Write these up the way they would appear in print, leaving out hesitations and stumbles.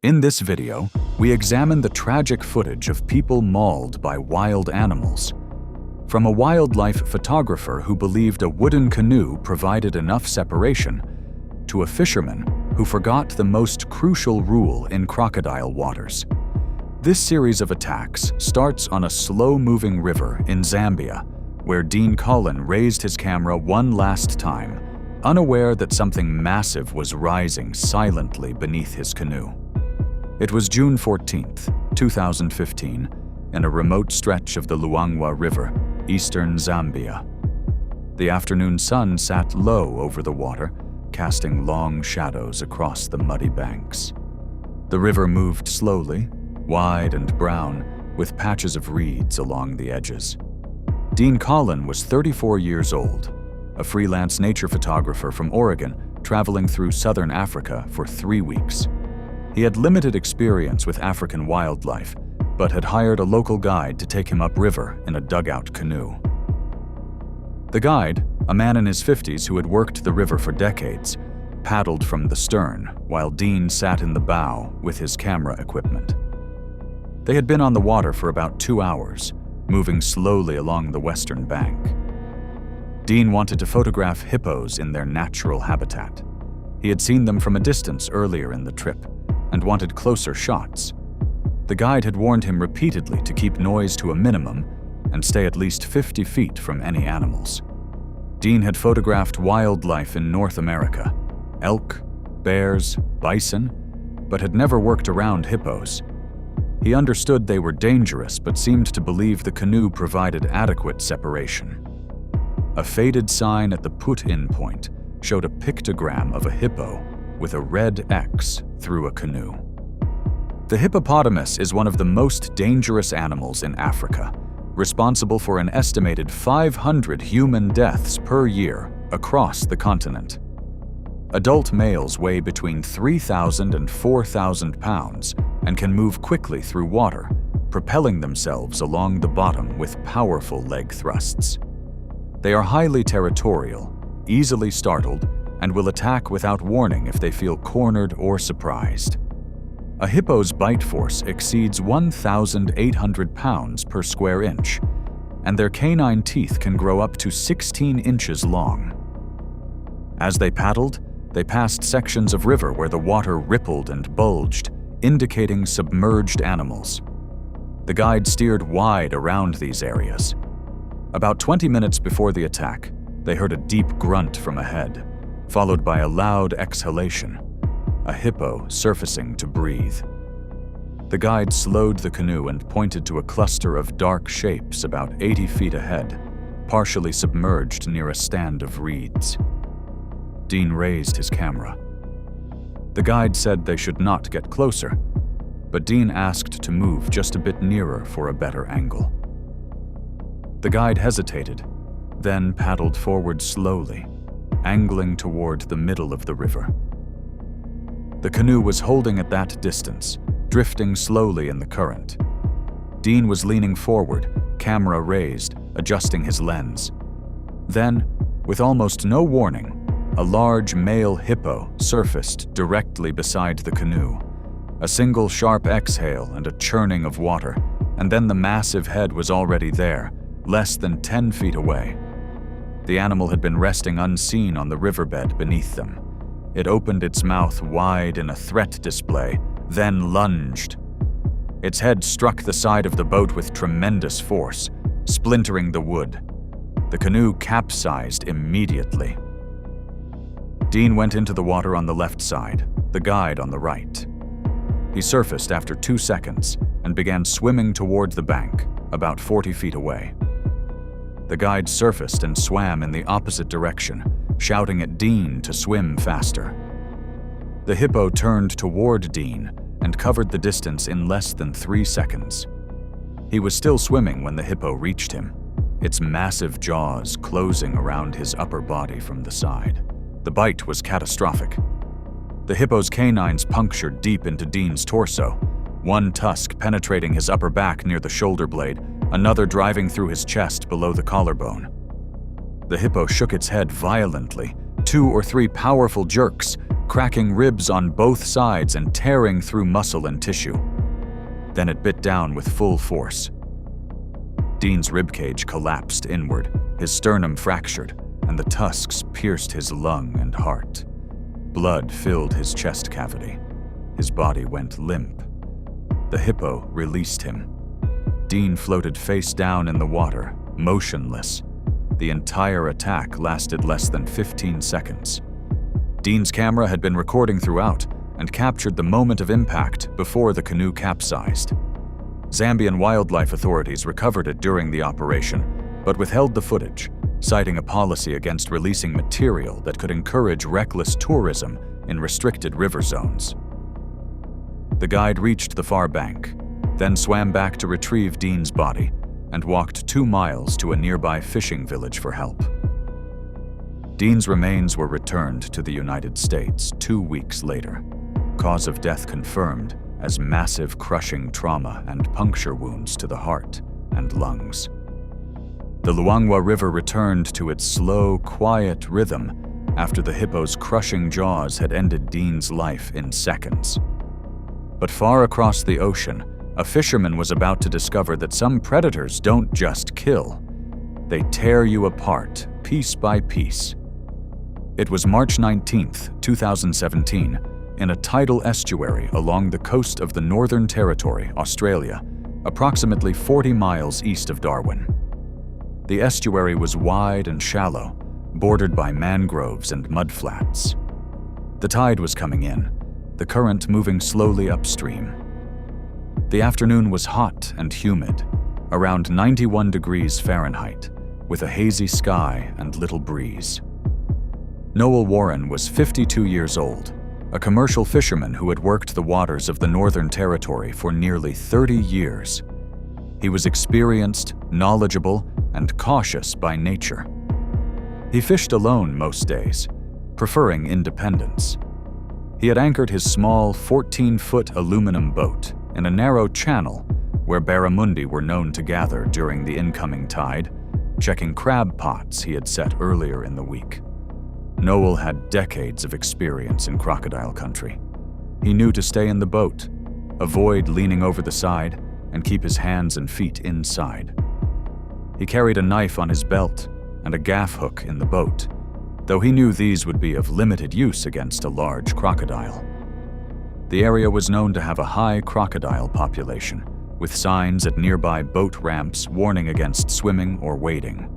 In this video, we examine the tragic footage of people mauled by wild animals. From a wildlife photographer who believed a wooden canoe provided enough separation, to a fisherman who forgot the most crucial rule in crocodile waters. This series of attacks starts on a slow-moving river in Zambia, where Dean Collin raised his camera one last time, unaware that something massive was rising silently beneath his canoe. It was June 14, 2015, in a remote stretch of the Luangwa River, eastern Zambia. The afternoon sun sat low over the water, casting long shadows across the muddy banks. The river moved slowly, wide and brown, with patches of reeds along the edges. Dean Collin was 34 years old, a freelance nature photographer from Oregon, traveling through southern Africa for 3 weeks. He had limited experience with African wildlife, but had hired a local guide to take him upriver in a dugout canoe. The guide, a man in his 50s who had worked the river for decades, paddled from the stern while Dean sat in the bow with his camera equipment. They had been on the water for about 2 hours, moving slowly along the western bank. Dean wanted to photograph hippos in their natural habitat. He had seen them from a distance earlier in the trip and wanted closer shots. The guide had warned him repeatedly to keep noise to a minimum and stay at least 50 feet from any animals. Dean had photographed wildlife in North America, elk, bears, bison, but had never worked around hippos. He understood they were dangerous but seemed to believe the canoe provided adequate separation. A faded sign at the put-in point showed a pictogram of a hippo with a red X through a canoe. The hippopotamus is one of the most dangerous animals in Africa, responsible for an estimated 500 human deaths per year across the continent. Adult males weigh between 3,000 and 4,000 pounds and can move quickly through water, propelling themselves along the bottom with powerful leg thrusts. They are highly territorial, easily startled, and will attack without warning if they feel cornered or surprised. A hippo's bite force exceeds 1,800 pounds per square inch, and their canine teeth can grow up to 16 inches long. As they paddled, they passed sections of river where the water rippled and bulged, indicating submerged animals. The guide steered wide around these areas. About 20 minutes before the attack, they heard a deep grunt from ahead, followed by a loud exhalation, a hippo surfacing to breathe. The guide slowed the canoe and pointed to a cluster of dark shapes about 80 feet ahead, partially submerged near a stand of reeds. Dean raised his camera. The guide said they should not get closer, but Dean asked to move just a bit nearer for a better angle. The guide hesitated, then paddled forward slowly, angling toward the middle of the river. The canoe was holding at that distance, drifting slowly in the current. Dean was leaning forward, camera raised, adjusting his lens. Then, with almost no warning, a large male hippo surfaced directly beside the canoe. A single sharp exhale and a churning of water, and then the massive head was already there, less than 10 feet away. The animal had been resting unseen on the riverbed beneath them. It opened its mouth wide in a threat display, then lunged. Its head struck the side of the boat with tremendous force, splintering the wood. The canoe capsized immediately. Dean went into the water on the left side, the guide on the right. He surfaced after 2 seconds and began swimming toward the bank, about 40 feet away. The guide surfaced and swam in the opposite direction, shouting at Dean to swim faster. The hippo turned toward Dean and covered the distance in less than 3 seconds. He was still swimming when the hippo reached him, its massive jaws closing around his upper body from the side. The bite was catastrophic. The hippo's canines punctured deep into Dean's torso, one tusk penetrating his upper back near the shoulder blade, another driving through his chest below the collarbone. The hippo shook its head violently. 2 or 3 powerful jerks, cracking ribs on both sides and tearing through muscle and tissue. Then it bit down with full force. Dean's ribcage collapsed inward, his sternum fractured, and the tusks pierced his lung and heart. Blood filled his chest cavity. His body went limp. The hippo released him. Dean floated face down in the water, motionless. The entire attack lasted less than 15 seconds. Dean's camera had been recording throughout and captured the moment of impact before the canoe capsized. Zambian wildlife authorities recovered it during the operation, but withheld the footage, citing a policy against releasing material that could encourage reckless tourism in restricted river zones. The guide reached the far bank, then swam back to retrieve Dean's body and walked 2 miles to a nearby fishing village for help. Dean's remains were returned to the United States 2 weeks later. Cause of death confirmed as massive crushing trauma and puncture wounds to the heart and lungs. The Luangwa River returned to its slow, quiet rhythm after the hippo's crushing jaws had ended Dean's life in seconds. But far across the ocean, a fisherman was about to discover that some predators don't just kill. They tear you apart, piece by piece. It was March 19, 2017, in a tidal estuary along the coast of the Northern Territory, Australia, approximately 40 miles east of Darwin. The estuary was wide and shallow, bordered by mangroves and mudflats. The tide was coming in, the current moving slowly upstream. The afternoon was hot and humid, around 91 degrees Fahrenheit, with a hazy sky and little breeze. Noel Warren was 52 years old, a commercial fisherman who had worked the waters of the Northern Territory for nearly 30 years. He was experienced, knowledgeable, and cautious by nature. He fished alone most days, preferring independence. He had anchored his small 14-foot aluminum boat in a narrow channel where barramundi were known to gather during the incoming tide, checking crab pots he had set earlier in the week. Noel had decades of experience in crocodile country. He knew to stay in the boat, avoid leaning over the side, and keep his hands and feet inside. He carried a knife on his belt and a gaff hook in the boat, though he knew these would be of limited use against a large crocodile. The area was known to have a high crocodile population, with signs at nearby boat ramps warning against swimming or wading.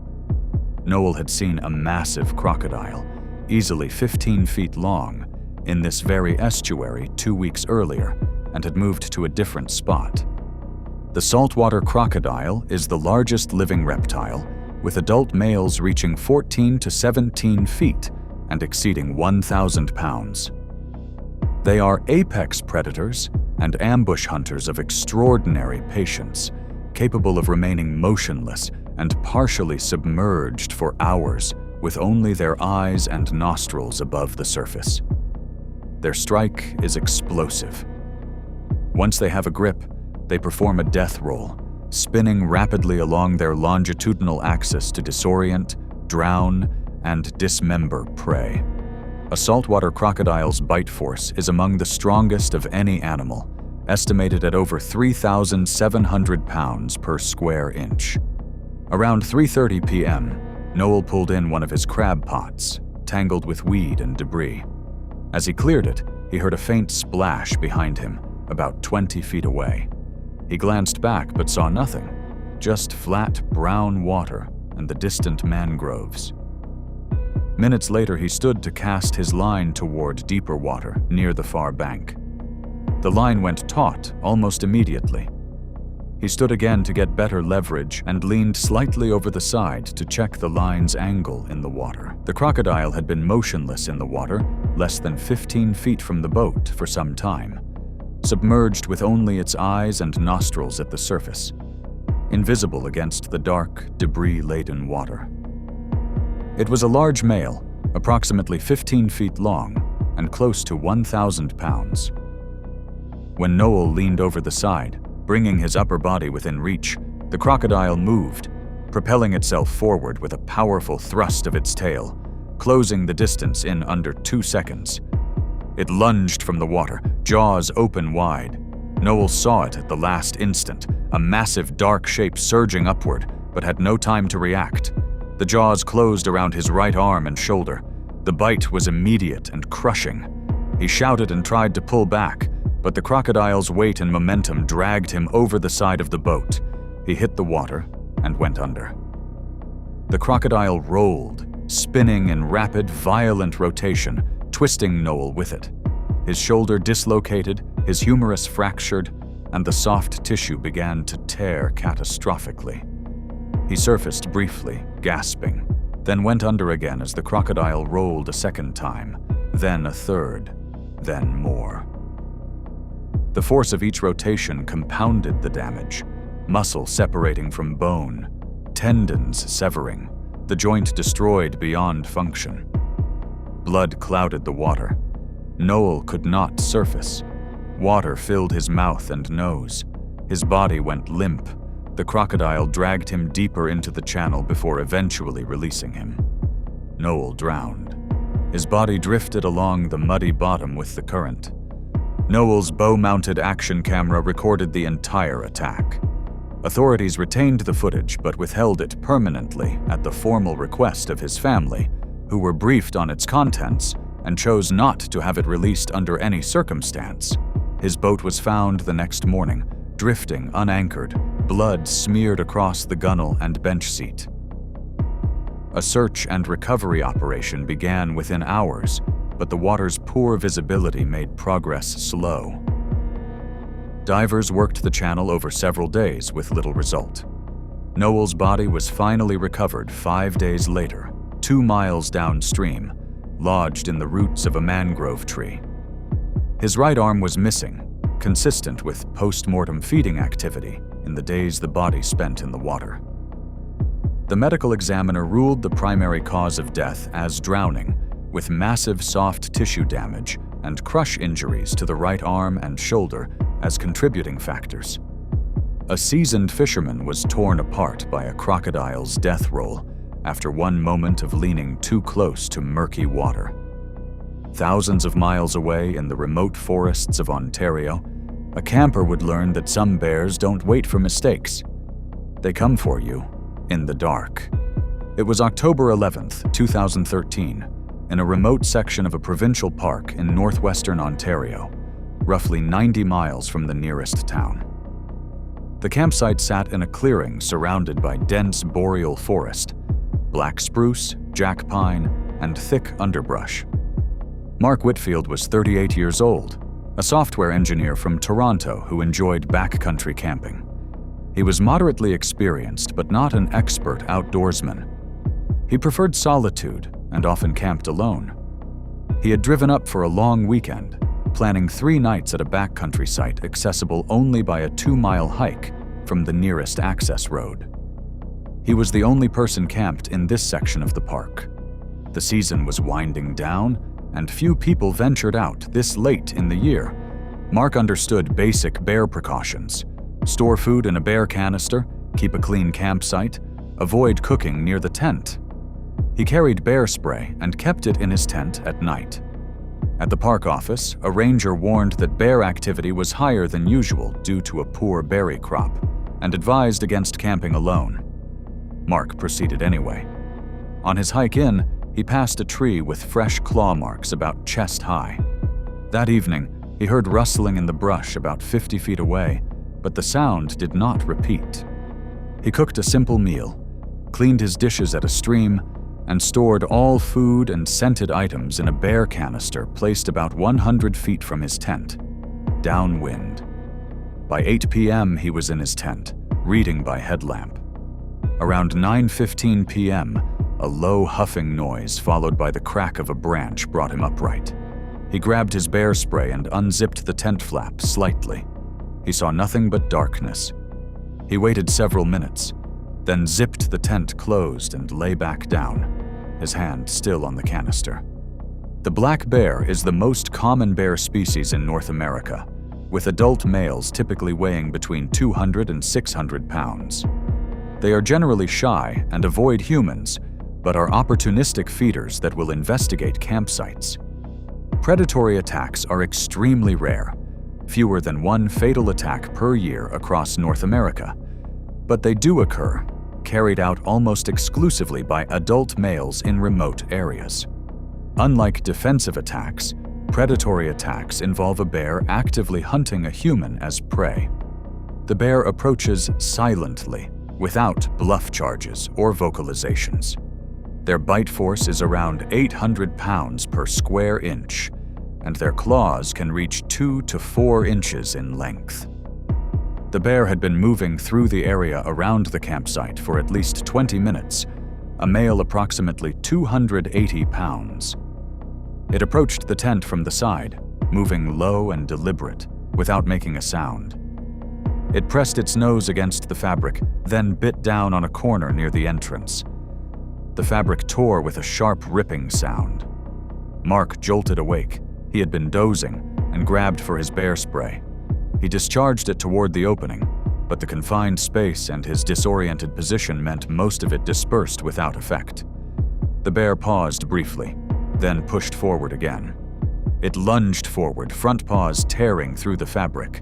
Noel had seen a massive crocodile, easily 15 feet long, in this very estuary 2 weeks earlier and had moved to a different spot. The saltwater crocodile is the largest living reptile, with adult males reaching 14 to 17 feet and exceeding 1,000 pounds. They are apex predators and ambush hunters of extraordinary patience, capable of remaining motionless and partially submerged for hours with only their eyes and nostrils above the surface. Their strike is explosive. Once they have a grip, they perform a death roll, spinning rapidly along their longitudinal axis to disorient, drown, and dismember prey. A saltwater crocodile's bite force is among the strongest of any animal, estimated at over 3,700 pounds per square inch. Around 3:30 p.m., Noel pulled in one of his crab pots, tangled with weed and debris. As he cleared it, he heard a faint splash behind him, about 20 feet away. He glanced back but saw nothing, just flat brown water and the distant mangroves. Minutes later, he stood to cast his line toward deeper water near the far bank. The line went taut almost immediately. He stood again to get better leverage and leaned slightly over the side to check the line's angle in the water. The crocodile had been motionless in the water, less than 15 feet from the boat for some time, submerged with only its eyes and nostrils at the surface, invisible against the dark, debris-laden water. It was a large male, approximately 15 feet long and close to 1,000 pounds. When Noel leaned over the side, bringing his upper body within reach, the crocodile moved, propelling itself forward with a powerful thrust of its tail, closing the distance in under 2 seconds. It lunged from the water, jaws open wide. Noel saw it at the last instant, a massive dark shape surging upward, but had no time to react. The jaws closed around his right arm and shoulder. The bite was immediate and crushing. He shouted and tried to pull back, but the crocodile's weight and momentum dragged him over the side of the boat. He hit the water and went under. The crocodile rolled, spinning in rapid, violent rotation, twisting Noel with it. His shoulder dislocated, his humerus fractured, and the soft tissue began to tear catastrophically. He surfaced briefly, gasping, then went under again as the crocodile rolled a second time, then a third, then more. The force of each rotation compounded the damage, muscle separating from bone, tendons severing, the joint destroyed beyond function. Blood clouded the water. Noel could not surface. Water filled his mouth and nose. His body went limp. The crocodile dragged him deeper into the channel before eventually releasing him. Noel drowned. His body drifted along the muddy bottom with the current. Noel's bow-mounted action camera recorded the entire attack. Authorities retained the footage but withheld it permanently at the formal request of his family, who were briefed on its contents and chose not to have it released under any circumstance. His boat was found the next morning, drifting unanchored, blood smeared across the gunwale and bench seat. A search and recovery operation began within hours, but the water's poor visibility made progress slow. Divers worked the channel over several days with little result. Noel's body was finally recovered 5 days later, 2 miles downstream, lodged in the roots of a mangrove tree. His right arm was missing, consistent with post-mortem feeding activity in the days the body spent in the water. The medical examiner ruled the primary cause of death as drowning, with massive soft tissue damage and crush injuries to the right arm and shoulder as contributing factors. A seasoned fisherman was torn apart by a crocodile's death roll after one moment of leaning too close to murky water. Thousands of miles away in the remote forests of Ontario, a camper would learn that some bears don't wait for mistakes. They come for you in the dark. It was October 11th, 2013, in a remote section of a provincial park in northwestern Ontario, roughly 90 miles from the nearest town. The campsite sat in a clearing surrounded by dense boreal forest, black spruce, jack pine, and thick underbrush. Mark Whitfield was 38 years old, a software engineer from Toronto who enjoyed backcountry camping. He was moderately experienced but not an expert outdoorsman. He preferred solitude and often camped alone. He had driven up for a long weekend, planning 3 nights at a backcountry site accessible only by a 2-mile hike from the nearest access road. He was the only person camped in this section of the park. The season was winding down, and few people ventured out this late in the year. Mark understood basic bear precautions: store food in a bear canister, keep a clean campsite, avoid cooking near the tent. He carried bear spray and kept it in his tent at night. At the park office, a ranger warned that bear activity was higher than usual due to a poor berry crop, and advised against camping alone. Mark proceeded anyway. On his hike in, he passed a tree with fresh claw marks about chest high. That evening, he heard rustling in the brush about 50 feet away, but the sound did not repeat. He cooked a simple meal, cleaned his dishes at a stream, and stored all food and scented items in a bear canister placed about 100 feet from his tent, downwind. By 8 p.m., he was in his tent, reading by headlamp. Around 9:15 p.m., a low huffing noise followed by the crack of a branch brought him upright. He grabbed his bear spray and unzipped the tent flap slightly. He saw nothing but darkness. He waited several minutes, then zipped the tent closed and lay back down, his hand still on the canister. The black bear is the most common bear species in North America, with adult males typically weighing between 200 and 600 pounds. They are generally shy and avoid humans, but are opportunistic feeders that will investigate campsites. Predatory attacks are extremely rare, fewer than one fatal attack per year across North America, but they do occur, carried out almost exclusively by adult males in remote areas. Unlike defensive attacks, predatory attacks involve a bear actively hunting a human as prey. The bear approaches silently, without bluff charges or vocalizations. Their bite force is around 800 pounds per square inch, and their claws can reach 2 to 4 inches in length. The bear had been moving through the area around the campsite for at least 20 minutes, a male approximately 280 pounds. It approached the tent from the side, moving low and deliberate, without making a sound. It pressed its nose against the fabric, then bit down on a corner near the entrance. The fabric tore with a sharp ripping sound. Mark jolted awake. He had been dozing and grabbed for his bear spray. He discharged it toward the opening, but the confined space and his disoriented position meant most of it dispersed without effect. The bear paused briefly, then pushed forward again. It lunged forward, front paws tearing through the fabric.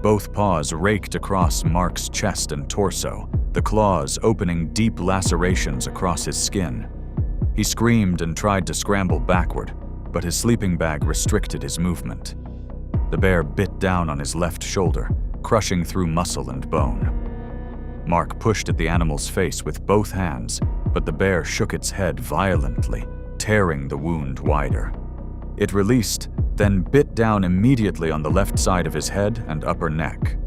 Both paws raked across Mark's chest and torso, the claws opening deep lacerations across his skin. He screamed and tried to scramble backward, but his sleeping bag restricted his movement. The bear bit down on his left shoulder, crushing through muscle and bone. Mark pushed at the animal's face with both hands, but the bear shook its head violently, tearing the wound wider. It released, then bit down immediately on the left side of his head and upper neck.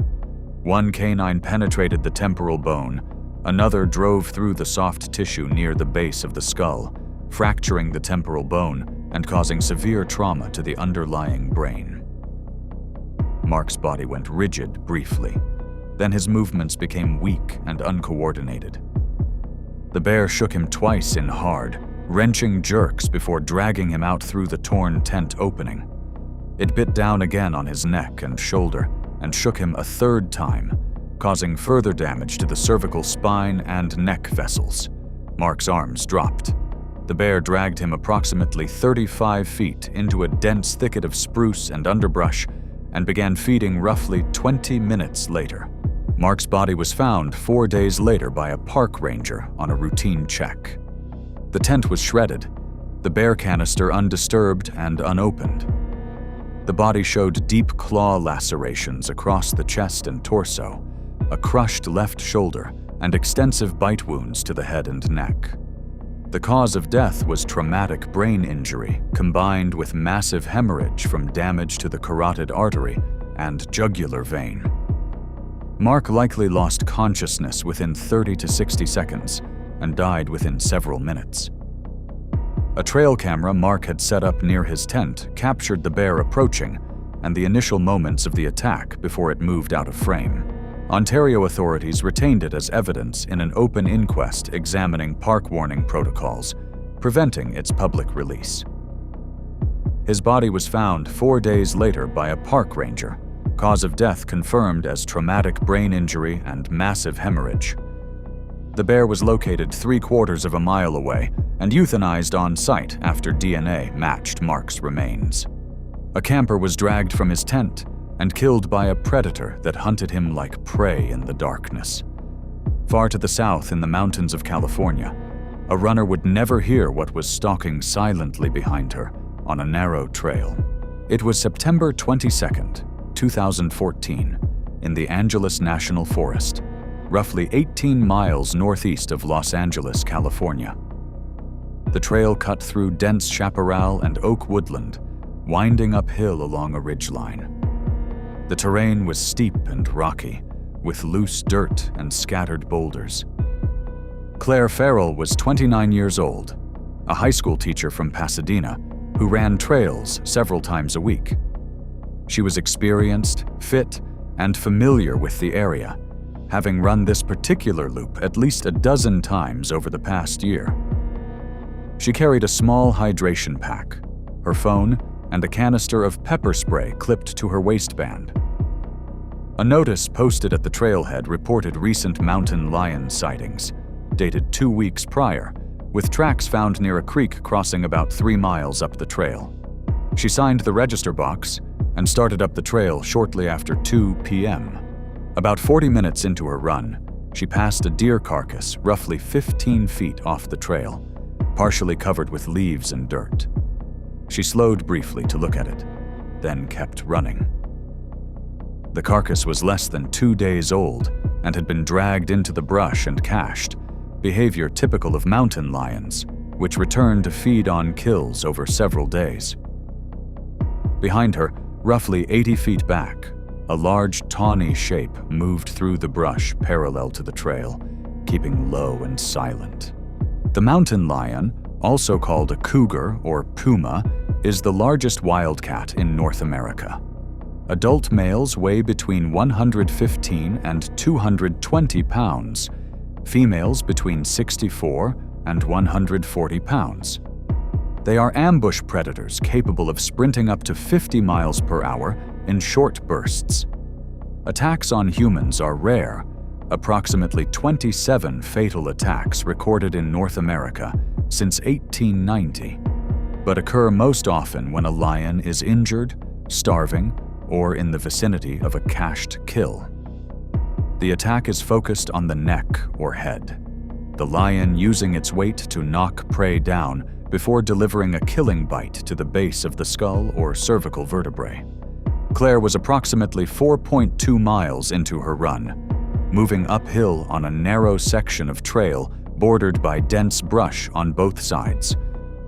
One canine penetrated the temporal bone, another drove through the soft tissue near the base of the skull, fracturing the temporal bone and causing severe trauma to the underlying brain. Mark's body went rigid briefly, then his movements became weak and uncoordinated. The bear shook him twice in hard, wrenching jerks before dragging him out through the torn tent opening. It bit down again on his neck and shoulder and shook him a third time, causing further damage to the cervical spine and neck vessels. Mark's arms dropped. The bear dragged him approximately 35 feet into a dense thicket of spruce and underbrush and began feeding roughly 20 minutes later. Mark's body was found 4 days later by a park ranger on a routine check. The tent was shredded, the bear canister undisturbed and unopened. The body showed deep claw lacerations across the chest and torso, a crushed left shoulder, and extensive bite wounds to the head and neck. The cause of death was traumatic brain injury combined with massive hemorrhage from damage to the carotid artery and jugular vein. Mark likely lost consciousness within 30 to 60 seconds and died within several minutes. A trail camera Mark had set up near his tent captured the bear approaching and the initial moments of the attack before it moved out of frame. Ontario authorities retained it as evidence in an open inquest examining park warning protocols, preventing its public release. His body was found 4 days later by a park ranger, cause of death confirmed as traumatic brain injury and massive hemorrhage. The bear was located 3/4 of a mile away and euthanized on site after DNA matched Mark's remains. A camper was dragged from his tent and killed by a predator that hunted him like prey in the darkness. Far to the south in the mountains of California, a runner would never hear what was stalking silently behind her on a narrow trail. It was September 22nd, 2014, in the Angeles National Forest, roughly 18 miles northeast of Los Angeles, California. The trail cut through dense chaparral and oak woodland, winding uphill along a ridgeline. The terrain was steep and rocky, with loose dirt and scattered boulders. Claire Farrell was 29 years old, a high school teacher from Pasadena who ran trails several times a week. She was experienced, fit, and familiar with the area, having run this particular loop at least a dozen times over the past year. She carried a small hydration pack, her phone, and a canister of pepper spray clipped to her waistband. A notice posted at the trailhead reported recent mountain lion sightings, dated 2 weeks prior, with tracks found near a creek crossing about 3 miles up the trail. She signed the register box and started up the trail shortly after 2 p.m. About 40 minutes into her run, she passed a deer carcass roughly 15 feet off the trail, partially covered with leaves and dirt. She slowed briefly to look at it, then kept running. The carcass was less than 2 days old and had been dragged into the brush and cached, behavior typical of mountain lions, which return to feed on kills over several days. Behind her, roughly 80 feet back, a large tawny shape moved through the brush parallel to the trail, keeping low and silent. The mountain lion, also called a cougar or puma, is the largest wildcat in North America. Adult males weigh between 115 and 220 pounds, females between 64 and 140 pounds. They are ambush predators capable of sprinting up to 50 miles per hour in short bursts. Attacks on humans are rare, approximately 27 fatal attacks recorded in North America since 1890, but occur most often when a lion is injured, starving, or in the vicinity of a cached kill. The attack is focused on the neck or head, the lion using its weight to knock prey down before delivering a killing bite to the base of the skull or cervical vertebrae. Claire was approximately 4.2 miles into her run, moving uphill on a narrow section of trail bordered by dense brush on both sides,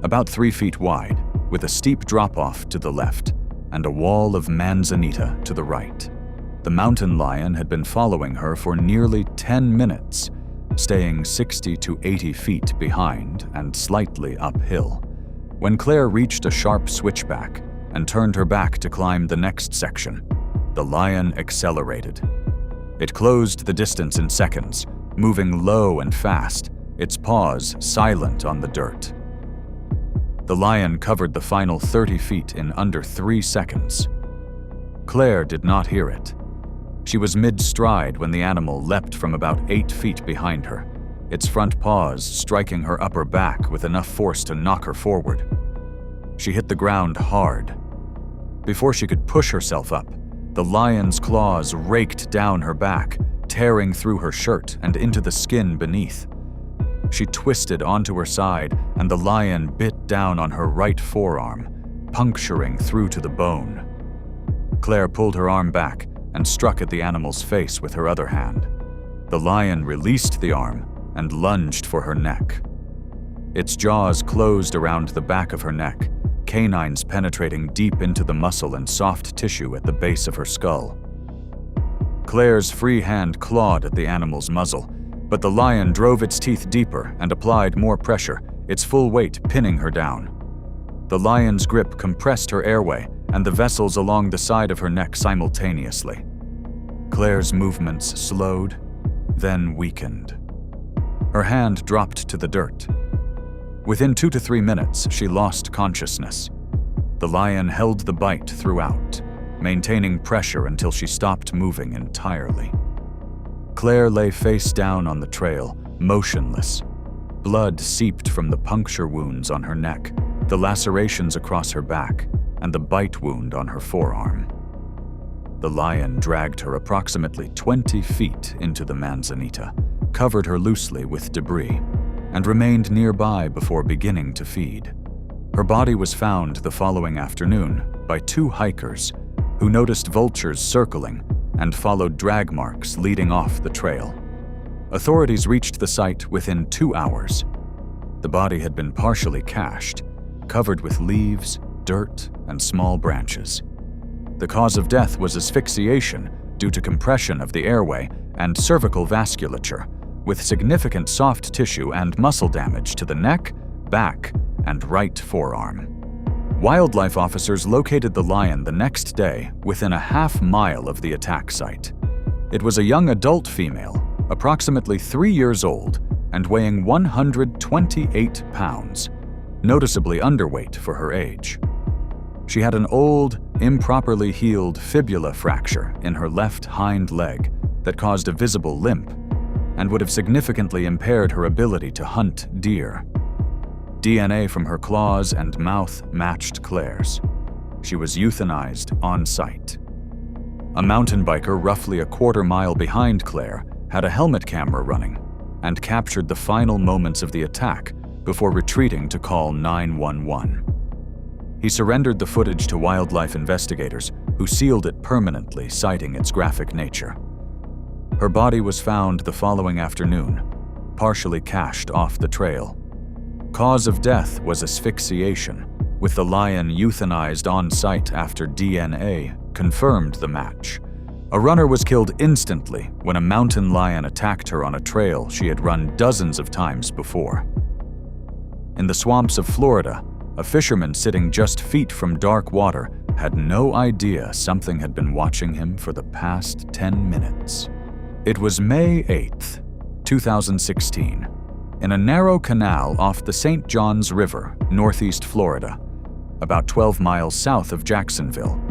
about 3 feet wide, with a steep drop-off to the left and a wall of manzanita to the right. The mountain lion had been following her for nearly 10 minutes, staying 60 to 80 feet behind and slightly uphill. When Claire reached a sharp switchback and turned her back to climb the next section, the lion accelerated. It closed the distance in seconds, moving low and fast, its paws silent on the dirt. The lion covered the final 30 feet in under 3 seconds. Claire did not hear it. She was mid-stride when the animal leapt from about 8 feet behind her, its front paws striking her upper back with enough force to knock her forward. She hit the ground hard. Before she could push herself up, the lion's claws raked down her back, tearing through her shirt and into the skin beneath. She twisted onto her side, and the lion bit down on her right forearm, puncturing through to the bone. Claire pulled her arm back and struck at the animal's face with her other hand. The lion released the arm and lunged for her neck. Its jaws closed around the back of her neck, canines penetrating deep into the muscle and soft tissue at the base of her skull. Claire's free hand clawed at the animal's muzzle, but the lion drove its teeth deeper and applied more pressure, its full weight pinning her down. The lion's grip compressed her airway and the vessels along the side of her neck simultaneously. Claire's movements slowed, then weakened. Her hand dropped to the dirt. Within 2 to 3 minutes, she lost consciousness. The lion held the bite throughout, maintaining pressure until she stopped moving entirely. Claire lay face down on the trail, motionless. Blood seeped from the puncture wounds on her neck, the lacerations across her back, and the bite wound on her forearm. The lion dragged her approximately 20 feet into the manzanita, covered her loosely with debris, and remained nearby before beginning to feed. Her body was found the following afternoon by 2 hikers who noticed vultures circling and followed drag marks leading off the trail. Authorities reached the site within 2 hours. The body had been partially cached, covered with leaves, dirt, and small branches. The cause of death was asphyxiation due to compression of the airway and cervical vasculature, with significant soft tissue and muscle damage to the neck, back, and right forearm. Wildlife officers located the lion the next day within a half-mile of the attack site. It was a young adult female, approximately 3 years old, and weighing 128 pounds, noticeably underweight for her age. She had an old, improperly healed fibula fracture in her left hind leg that caused a visible limp and would have significantly impaired her ability to hunt deer. DNA from her claws and mouth matched Claire's. she was euthanized on site. A mountain biker roughly a quarter-mile behind Claire had a helmet camera running and captured the final moments of the attack before retreating to call 911. He surrendered the footage to wildlife investigators, who sealed it permanently, citing its graphic nature. Her body was found the following afternoon, partially cached off the trail. Cause of death was asphyxiation, with the lion euthanized on site after DNA confirmed the match. A runner was killed instantly when a mountain lion attacked her on a trail she had run dozens of times before. In the swamps of Florida, a fisherman sitting just feet from dark water had no idea something had been watching him for the past 10 minutes. It was May 8th, 2016, in a narrow canal off the St. Johns River, northeast Florida, about 12 miles south of Jacksonville.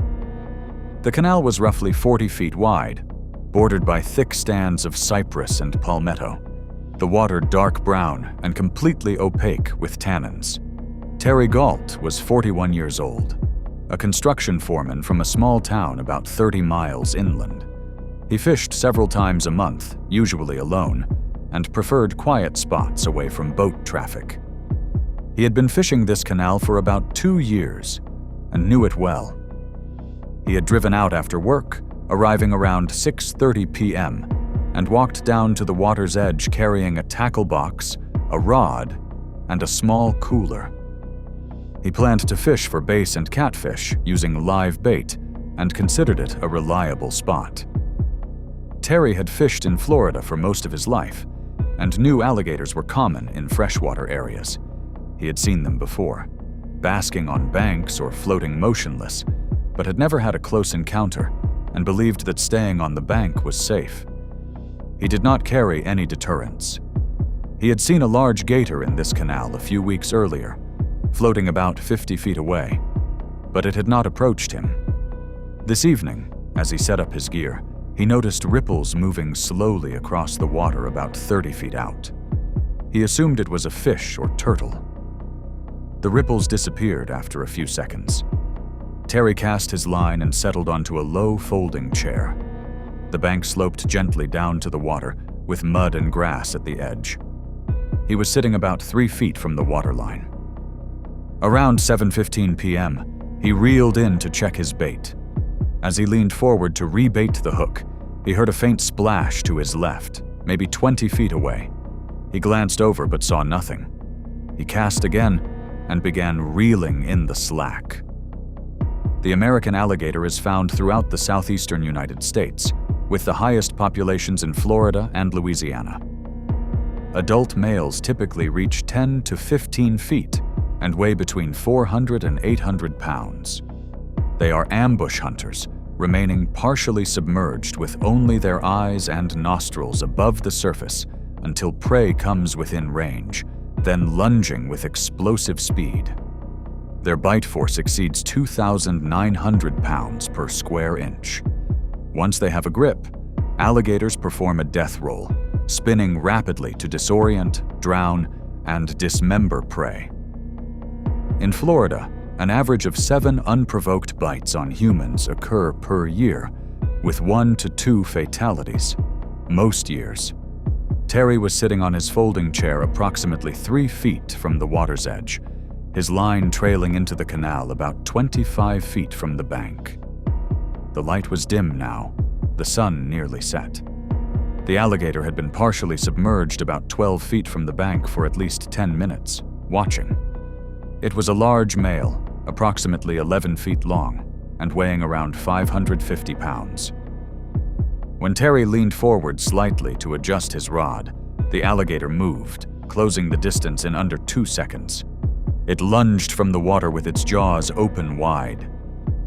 The canal was roughly 40 feet wide, bordered by thick stands of cypress and palmetto, the water dark brown and completely opaque with tannins. Terry Galt was 41 years old, a construction foreman from a small town about 30 miles inland. He fished several times a month, usually alone, and preferred quiet spots away from boat traffic. He had been fishing this canal for about 2 years and knew it well. He had driven out after work, arriving around 6:30 p.m., and walked down to the water's edge carrying a tackle box, a rod, and a small cooler. He planned to fish for bass and catfish using live bait and considered it a reliable spot. Terry had fished in Florida for most of his life and knew alligators were common in freshwater areas. He had seen them before, basking on banks or floating motionless, but had never had a close encounter and believed that staying on the bank was safe. He did not carry any deterrents. He had seen a large gator in this canal a few weeks earlier, floating about 50 feet away, but it had not approached him. This evening, as he set up his gear, he noticed ripples moving slowly across the water about 30 feet out. He assumed it was a fish or turtle. The ripples disappeared after a few seconds. Terry cast his line and settled onto a low folding chair. The bank sloped gently down to the water, with mud and grass at the edge. He was sitting about 3 feet from the waterline. Around 7:15 p.m., he reeled in to check his bait. As he leaned forward to rebait the hook, he heard a faint splash to his left, maybe 20 feet away. He glanced over but saw nothing. He cast again and began reeling in the slack. The American alligator is found throughout the southeastern United States, with the highest populations in Florida and Louisiana. Adult males typically reach 10 to 15 feet and weigh between 400 and 800 pounds. They are ambush hunters, remaining partially submerged with only their eyes and nostrils above the surface until prey comes within range, then lunging with explosive speed. Their bite force exceeds 2,900 pounds per square inch. Once they have a grip, alligators perform a death roll, spinning rapidly to disorient, drown, and dismember prey. In Florida, an average of 7 unprovoked bites on humans occur per year, with 1 to 2 fatalities, most years. Terry was sitting on his folding chair approximately 3 feet from the water's edge, his line trailing into the canal about 25 feet from the bank. The light was dim now, the sun nearly set. The alligator had been partially submerged about 12 feet from the bank for at least 10 minutes, watching. It was a large male, approximately 11 feet long, and weighing around 550 pounds. When Terry leaned forward slightly to adjust his rod, the alligator moved, closing the distance in under 2 seconds. It lunged from the water with its jaws open wide.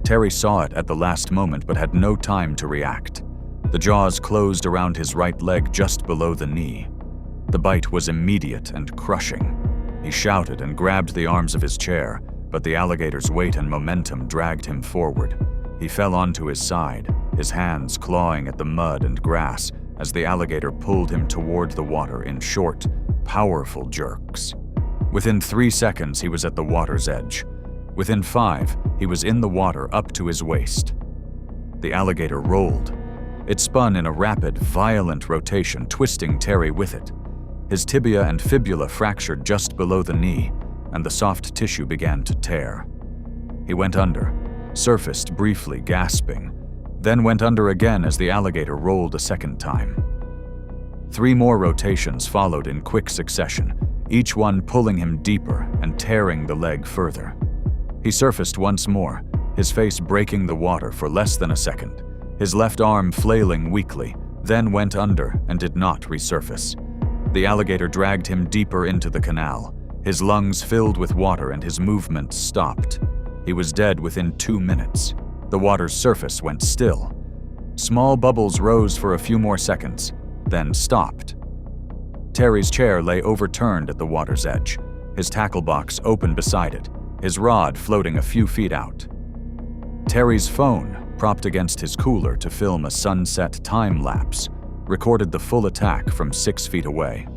Terry saw it at the last moment but had no time to react. The jaws closed around his right leg just below the knee. The bite was immediate and crushing. He shouted and grabbed the arms of his chair, but the alligator's weight and momentum dragged him forward. He fell onto his side, his hands clawing at the mud and grass as the alligator pulled him toward the water in short, powerful jerks. Within 3 seconds, he was at the water's edge. Within 5, he was in the water up to his waist. The alligator rolled. It spun in a rapid, violent rotation, twisting Terry with it. His tibia and fibula fractured just below the knee, and the soft tissue began to tear. He went under, surfaced briefly, gasping, then went under again as the alligator rolled a second time. 3 more rotations followed in quick succession, each one pulling him deeper and tearing the leg further. He surfaced once more, his face breaking the water for less than a second, his left arm flailing weakly, then went under and did not resurface. The alligator dragged him deeper into the canal, his lungs filled with water and his movement stopped. He was dead within 2 minutes. The water's surface went still. Small bubbles rose for a few more seconds, then stopped. Terry's chair lay overturned at the water's edge, his tackle box open beside it, his rod floating a few feet out. Terry's phone, propped against his cooler to film a sunset time lapse, recorded the full attack from 6 feet away.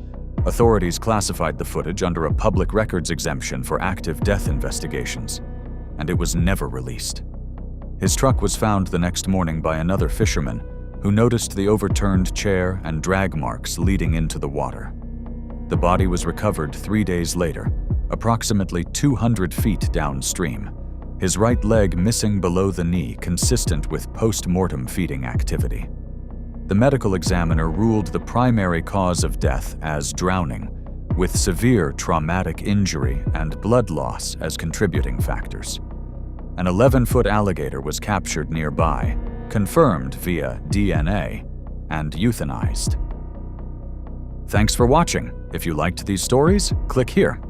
Authorities classified the footage under a public records exemption for active death investigations, and it was never released. His truck was found the next morning by another fisherman who noticed the overturned chair and drag marks leading into the water. The body was recovered 3 days later, approximately 200 feet downstream, his right leg missing below the knee, consistent with post-mortem feeding activity. The medical examiner ruled the primary cause of death as drowning, with severe traumatic injury and blood loss as contributing factors. An 11-foot alligator was captured nearby, confirmed via DNA, and euthanized. Thanks for watching. If you liked these stories, click here.